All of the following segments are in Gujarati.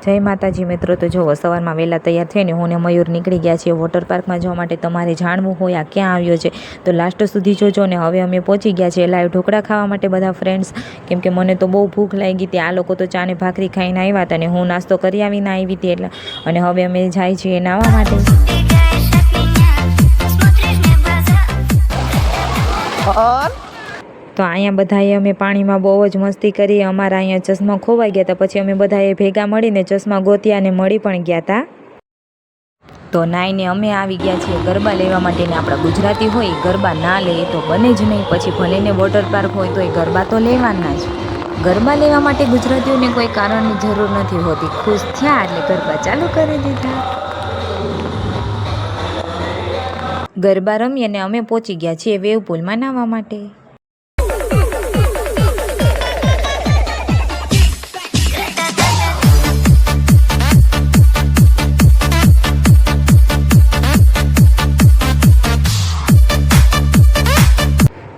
જય માતાજી મિત્રો, તો જો સવારમાં વહેલા તૈયાર થઈને હું ને મયુર નીકળી ગયા છીએ વોટર પાર્કમાં જવા માટે. તમારે જાણવું હોય આ ક્યાં આવ્યો છે તો લાસ્ટ સુધી જોજો ને. હવે અમે પહોંચી ગયા છીએ લાઈવ ઢોકળા ખાવા માટે બધા ફ્રેન્ડ્સ, કેમ કે મને તો બહુ ભૂખ લાગી હતી. આ લોકો તો ચાને ભાખરી ખાઈને આવ્યા હતા અને હું નાસ્તો કરી આવીને આવી હતી એટલે. અને હવે અમે જાય છીએ નાહવા માટે. તો અહીંયા બધાએ અમે પાણીમાં બહુ જ મસ્તી કરી. અમારા અહીંયા ચશ્મા ખોવાઈ ગયા હતા, પછી અમે બધાએ ભેગા મળીને ચશ્મા ગોત્યા અને મળી પણ ગયા હતા. તો નાઈને અમે આવી ગયા છીએ ગરબા લેવા માટે. ને આપણા ગુજરાતી હોય ગરબા ના લે તો બને જ નહીં. પછી ભલે ને વોટર પાર્ક હોય તો એ ગરબા તો લેવાના જ. ગરબા લેવા માટે ગુજરાતીઓને કોઈ કારણની જરૂર નથી હોતી. ખુશ થયા એટલે ગરબા ચાલુ કરી દીધા. ગરબા રમીએ ને અમે પહોંચી ગયા છીએ વેવ પુલમાં નાહવા માટે.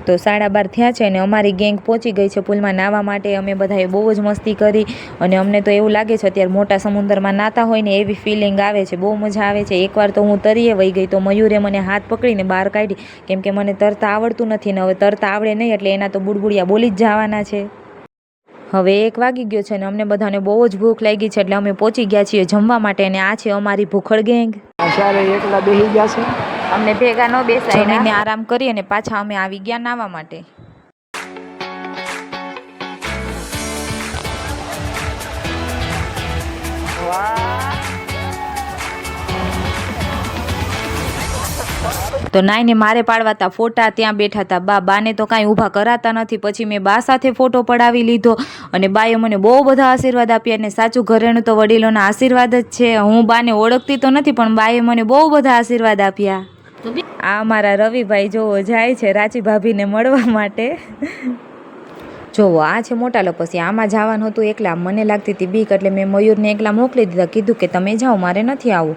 તો 12:30 થયા છે અને અમારી ગેંગ પહોંચી ગઈ છે પુલમાં નાહવા માટે. અમે બધાએ બહુ જ મસ્તી કરી અને અમને તો એવું લાગે છે અત્યારે મોટા સમુદ્રમાં નાહતા હોય ને એવી ફિલિંગ આવે છે. બહુ મજા આવે છે. એકવાર તો હું તરીએ વહી ગઈ તો મયુરે મને હાથ પકડીને બહાર કાઢી, કેમ કે મને તરતા આવડતું નથી ને હવે તરતા આવડે નહીં એટલે એના તો બુડબુડિયા બોલી જ જવાના છે. હવે 1 વાગી ગયો છે ને અમને બધાને બહુ જ ભૂખ લાગી છે એટલે અમે પહોંચી ગયા છીએ જમવા માટે. અને આ છે અમારી ભૂખડ ગેંગ. એકલા બેસી ગયા છે, અમને ભેગા ન બેસાડીને આરામ કરી અને પાછા અમે આવી ગયા નાહવા માટે. તો નાઈને મારે પાડવાતા ફોટા ત્યાં બેઠા હતા. બાને તો કાંઈ ઊભા કરાતા નથી. પછી મેં બા સાથે ફોટો પડાવી લીધો અને બાએ મને બહુ બધા આશીર્વાદ આપ્યા. અને સાચું ઘરેણું તો વડીલોના આશીર્વાદ જ છે. હું બાને ઓળખતી તો નથી પણ બાએ મને બહુ બધા આશીર્વાદ આપ્યા. આ મારા રવિભાઈ જોવો જાય છે રાચી ભાભીને મળવા માટે. જોવો આ છે મોટા લપસી. આમાં જવાનું હતું એકલા. મને લાગતી હતી બીક એટલે મેં મયુરને એકલા મોકલી દીધા. કીધું કે તમે જાઓ, મારે નથી આવવું,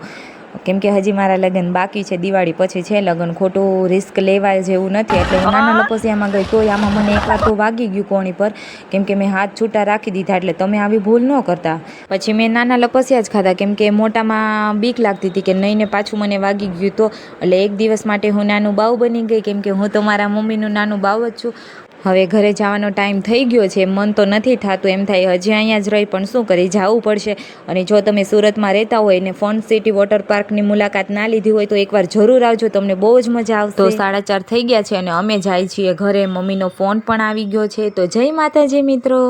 કેમ કે હજી મારા લગ્ન બાકી છે. દિવાળી પછી છે લગ્ન, ખોટું રિસ્ક લેવા જેવું નથી. એટલે હું નાના લપસિયામાં ગઈ તોય આમાં મને એકવાર તો વાગી ગયું કોણી પર, કેમ કે મેં હાથ છૂટા રાખી દીધા. એટલે તમે આવી ભૂલ ન કરતા. પછી મેં નાના લપસિયા જ ખાધા, કેમ કે મોટામાં બીક લાગતી હતી કે નહીં ને પાછું મને વાગી ગયું તો. એટલે એક દિવસ માટે હું નાનું બાવ બની ગઈ, કેમ કે હું તો મારા મમ્મીનું નાનું બાવ જ છું. હવે ઘરે જવાનો ટાઈમ થઈ ગયો છે. મન તો નથી થતું, એમ થાય હજી અહીંયા જ રહી પણ શું કરી, જવું પડશે. અને જો તમે સુરતમાં રહેતા હોય ને ફન સિટી વોટર પાર્કની મુલાકાત ના લીધી હોય તો એકવાર જરૂર આવજો, તમને બહુ જ મજા આવશે. તો 4:30 થઈ ગયા છે અને અમે જાય છીએ ઘરે. મમ્મીનો ફોન પણ આવી ગયો છે. તો જય માતાજી મિત્રો.